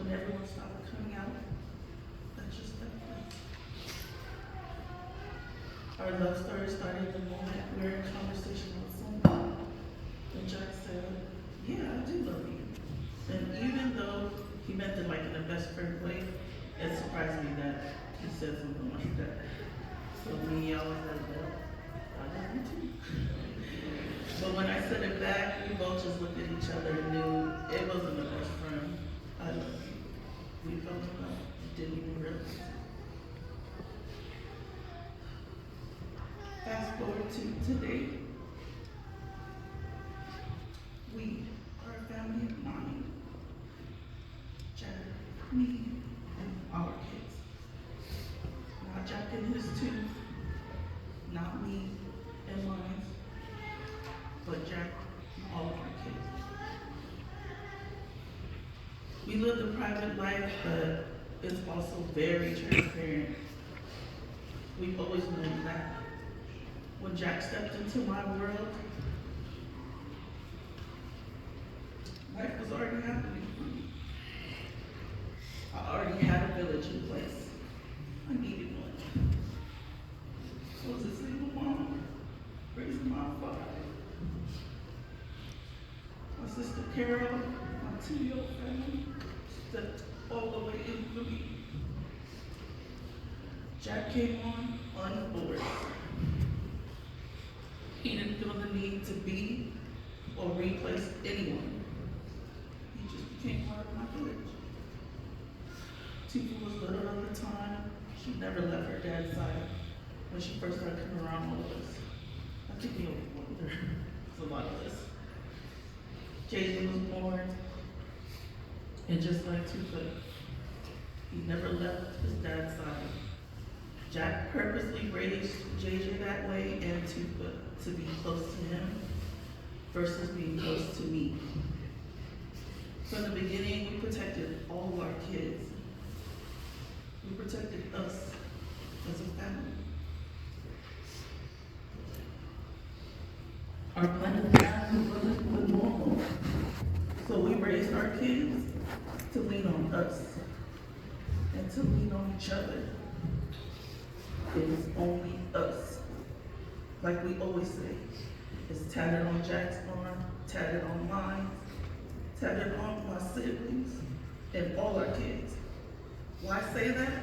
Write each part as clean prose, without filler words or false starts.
when everyone started coming out, that just happened. Our love story started the moment we were in conversation on Zoom. And Jack said, yeah, I do love you. And even though he meant it like in a best friend way, it surprised me that he said something like that. So me, I was like, well, I love you too. But when I said it back, we both just looked at each other and knew it wasn't the best friend. I love you. We fell in love. Didn't even realize it. Fast forward to today. We are a family of 9. Jack, me, and our kids. Not Jack and his 2, not me and mine, but Jack and all of our kids. We lived a private life, but it's also very transparent. We've always known that. When Jack stepped into my world, life was already happening for me. I already had a village in place. I needed one. I was a single mom, raising my 5. My sister Carol, my 2-year-old family, stepped all the way in for me. Jack came on board. He didn't feel the need to be or replace anyone. He just became part of my village. Tifa was little at the time. She never left her dad's side when she first started coming around all of us. I think we only wanted her. It's a lot of us. JJ was born, and just like Tifa, he never left his dad's side. Jack purposely raised JJ that way and Tifa to be close to him versus being close to me. From the beginning, we protected all of our kids. We protected us as a family. Our blended family wasn't the normal. So we raised our kids to lean on us and to lean on each other. It was only us. Like we always say, it's tatted on Jack's arm, tatted on mine, tatted on my siblings, and all our kids. Why say that?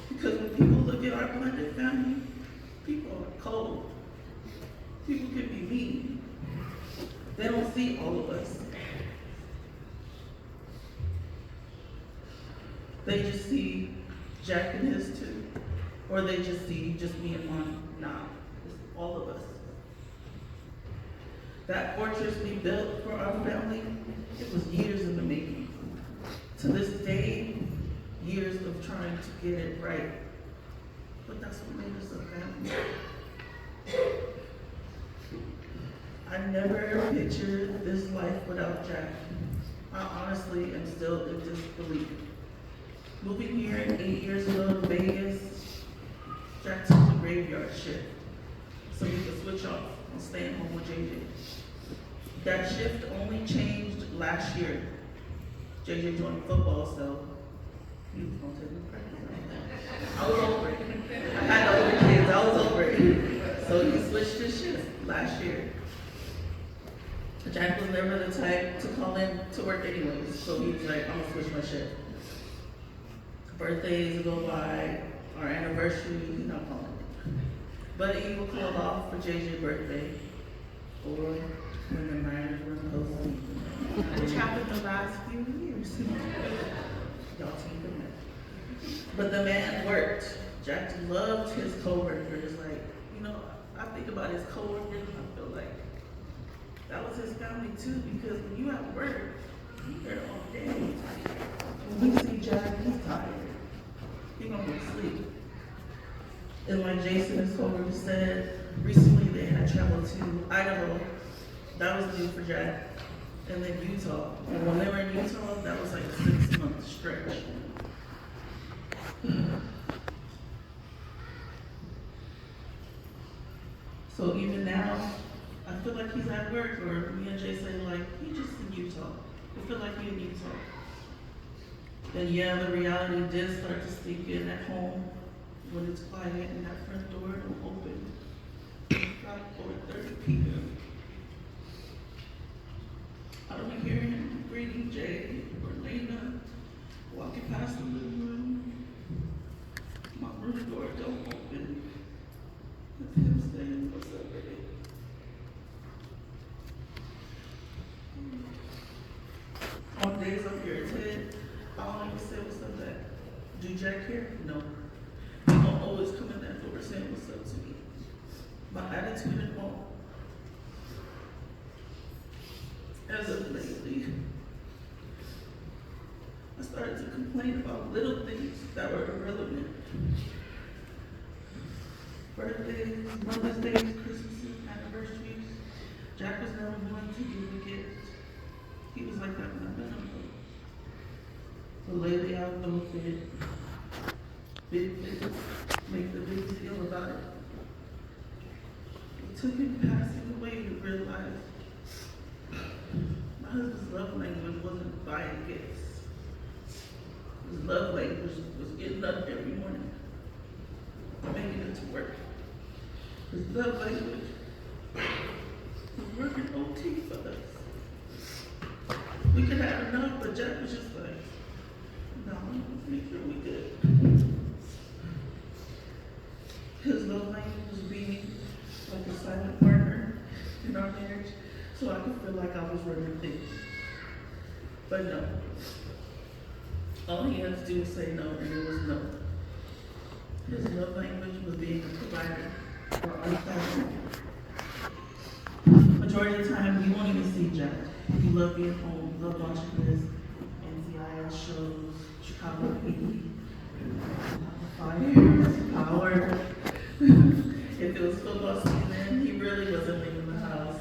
Because when people look at our blended family, people are cold. People can be mean. They don't see all of us. They just see Jack and his 2. Or they just see just me and mine. Nah, it's all of us. That fortress we built for our family, it was years in the making. To this day, years of trying to get it right. But that's what made us a family. I never pictured this life without Jack. I honestly am still in disbelief. Moving here 8 years ago to Vegas, Jack took the graveyard shift so we could switch off and stay home with JJ. That shift only changed last year. JJ joined football, so he was gonna take me pregnant. I was over it. I had older kids, I was over it. So he switched his shift last year. Jack was never the type to call in to work anyways, so he was like, I'm gonna switch my shift. Birthdays go by, our anniversary, he's not calling. But he will call off for JJ's birthday, or when the Niners were in postseason. Which happened the last few years. Y'all take the man. But the man worked. Jack loved his coworkers. Like, I think about his coworkers and I feel like that was his family too, because when you at work, you're there all day. When we see Jack, he's tired. He gonna go to sleep. And like Jason, his coworker, said, recently they had traveled to Idaho. That was new for Jack. And then Utah. And when they were in Utah, that was like a 6-month stretch. So even now, I feel like he's at work, or me and Jay say like, he just in Utah. I feel like he in Utah. And yeah, the reality did start to sneak in at home when it's quiet and that front door don't open. About 4:30 p.m. I don't hear him greeting Jay or Lena walking past the living room. My room door don't open. It's him saying, "What's up, baby?" On days I'm irritated, I don't even say what's up back. Do Jack care? No. He don't always come in that door saying what's up to me. My attitude at home, as of lately, I started to complain about little things that were irrelevant. Birthdays, Mother's Days, Christmases, anniversaries. Jack was never one to give a gift. He was like that when I met him. But lately I've noticed it. Big things make the big deal about it. It took him passing away to realize my husband's love language wasn't buying gifts. His love language was getting up every morning, making it to work. His love language was working OT for us. We could have enough, but Jack was just like, no, let's make sure we good. His love language was being like a silent partner in our marriage, so I could feel like I was running things. But no. All he had to do was say no, and it was no. His love language was being a provider for our family. Majority of the time, you won't even see Jack. You love being home, love watching his NCIS shows, Chicago PD, Fire, Power. If it was football season, he really wasn't leaving the house,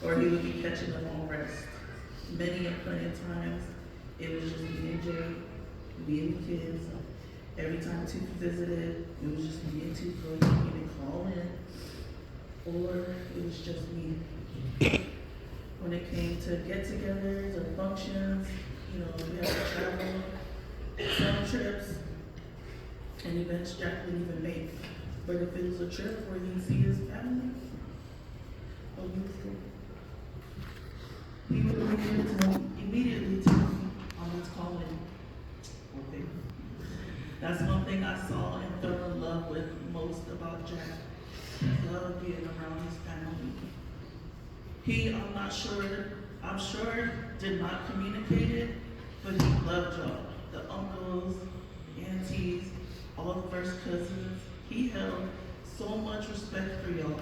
or he would be catching up on rest. Many and plenty of times, it was just me and Jay, me and the kids. Every time Tuka visited, it was just me and Tuka. He would call in, or it was just me. When it came to get-togethers or functions, we had to travel, some trips, and events Jack didn't even make. But if it was a trip where he'd see his family, oh, he was good. He would immediately tell me, let's call in. Okay. That's one thing I saw and fell in love with most about Jack. He loved being around his family. I'm sure did not communicate it, but he loved y'all. The uncles, aunties, all the first cousins. He held so much respect for y'all.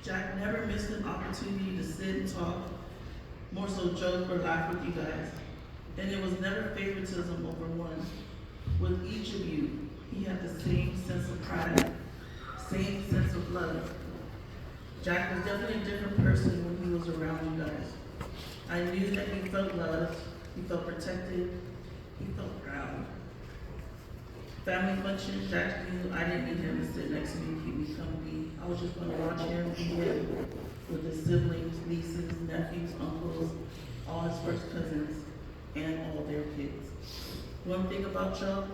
Jack never missed an opportunity to sit and talk, more so joke or laugh with you guys. And it was never favoritism over one. With each of you, he had the same sense of pride, same sense of love. Jack was definitely a different person when he was around you guys. I knew that he felt loved, he felt protected, he felt proud. Family functions, Jack knew I didn't need him to sit next to me and keep me company. I was just gonna watch him be him with his siblings, nieces, nephews, uncles, all his first cousins, and all their kids. One thing about y'all,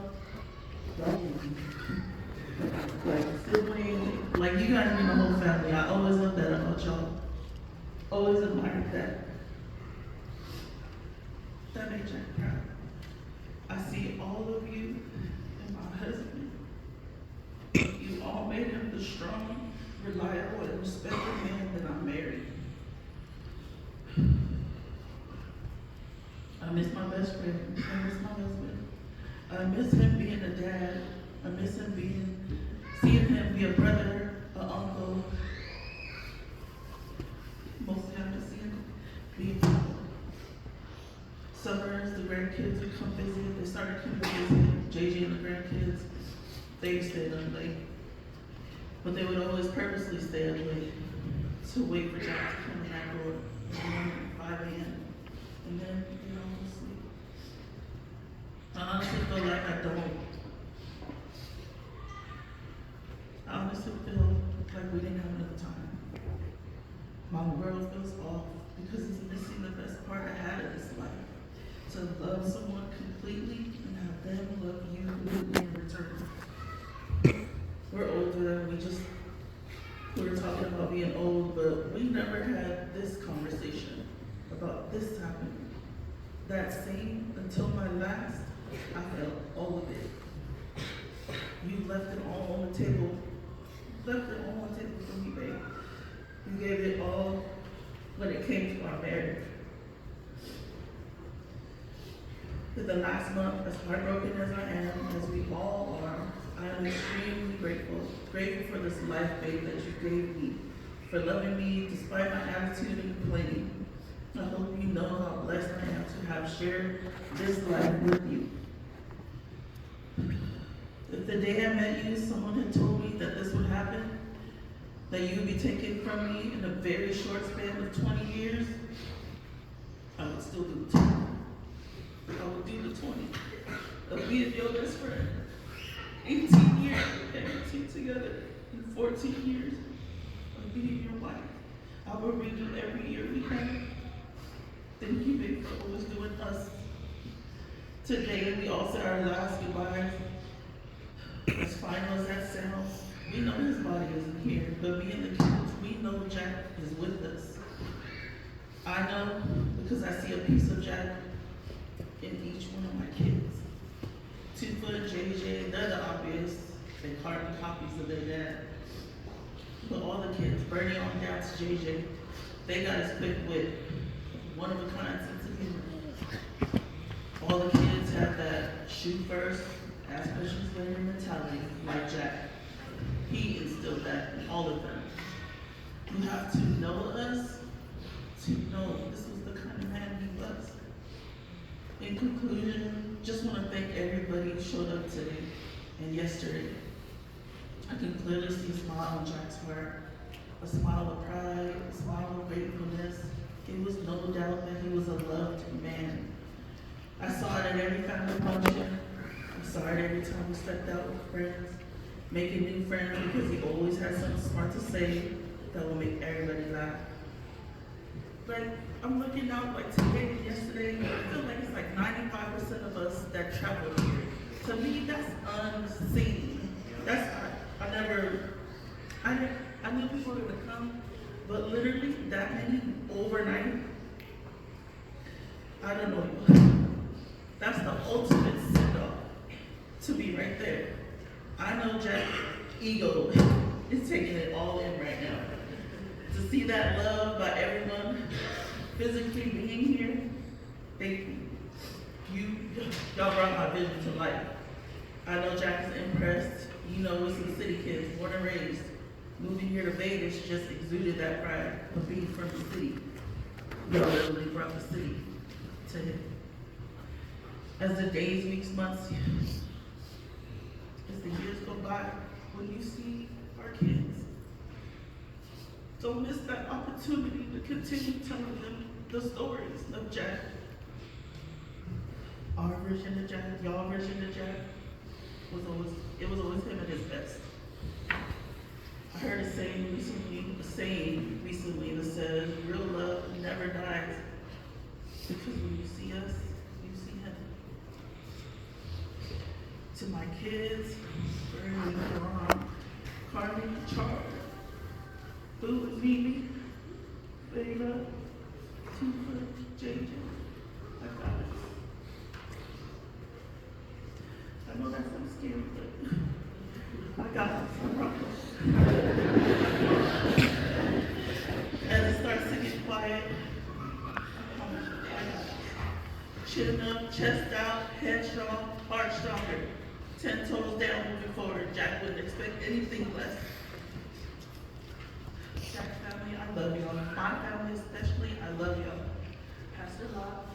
like siblings, like you guys be my whole family. I always love that about y'all. Always admired that. That made Jack proud. I see all of you and my husband. You all made him the strong, reliable, and respected man that I married. I miss my best friend. I miss my husband. I miss him being a dad. I miss him seeing him be a brother, an uncle. Mostly I miss seeing him be a father. Summers, the grandkids would come visit. They started coming visit. JJ and the grandkids, they stayed up late. But they would always purposely stay up late to wait for Jack to come in that door at 5 a.m. And then, sleep. I honestly feel like I honestly feel like we didn't have enough time. My world feels off because it's missing the best part I had of this life. to love someone completely and have them love you completely in return. We're older, we were talking about being old, but we never had this conversation about this happening. That same, until my last, I felt all of it. You left it all on the table. You left it all on the table for me, babe. You gave it all when it came to our marriage. For the last month, as heartbroken as I am, as we all are, I am extremely grateful. Grateful for this life, babe, that you gave me. For loving me despite my attitude and complaining. I hope you know how blessed I am to have shared this life with you. If the day I met you, someone had told me that this would happen, that you would be taken from me in a very short span of 20 years, I would still do the 20. I would do the 20 of being your best friend. 18 years of parenting together, and 14 years of being your wife. I will redo every year we have. Thank you, babe, for always doing us. Today, we all say our last goodbyes. As final as that sounds, we know his body isn't here, but me and the kids, we know Jack is with us. I know because I see a piece of Jack in each one of my kids. 2-foot JJ, they're the obvious. They carbon copies of their dad. But all the kids, Bernie on down to JJ, they got his quick wit. One of a kind sense of humor. All the kids have that shoot first, ask questions later mentality, like Jack. He instilled that in all of them. You have to know us to know this was the kind of man he was. In conclusion, just want to thank everybody who showed up today and yesterday. I can clearly see a smile on Jack's heart, a smile of pride, a smile of gratefulness. It was no doubt that he was a loved man. I saw it at every family function. I saw it every time we stepped out with friends, making new friends because he always had something smart to say that will make everybody laugh. Like, I'm looking out like today and yesterday, I feel like it's like 95% of us that travel here. To me, that's unseen. I knew people were gonna come, but literally that many overnight, I don't know. That's the ultimate send-off to be right there. I know Jack's ego is taking it all in right now. To see that love by everyone physically being here, thank you. Y'all brought my vision to life. I know Jack is impressed. You know, with some city kids, born and raised. Moving here to Vegas just exuded that pride of being from the city. Y'all literally brought the city to him. As the days, weeks, months, as the years go by, when you see our kids, don't miss that opportunity to continue telling them the stories of Jack. Our version of Jack, y'all version of Jack, was always him at his best. I heard a saying recently that says, real love never dies. Because when you see us, you see him. To my kids, Bernie, Ron, Carmen, Charles, Boo and Mimi, Beta, 2-foot, JJ, I got it. I know that sounds scary, but I got it, I promise. As it starts to get quiet, I promise you, I got it. Chin up, chest out, head strong, heart stronger. 10 toes down, moving forward. Jack wouldn't expect anything less. Jack family, I love y'all. My family especially, I love y'all. Pastor Locke,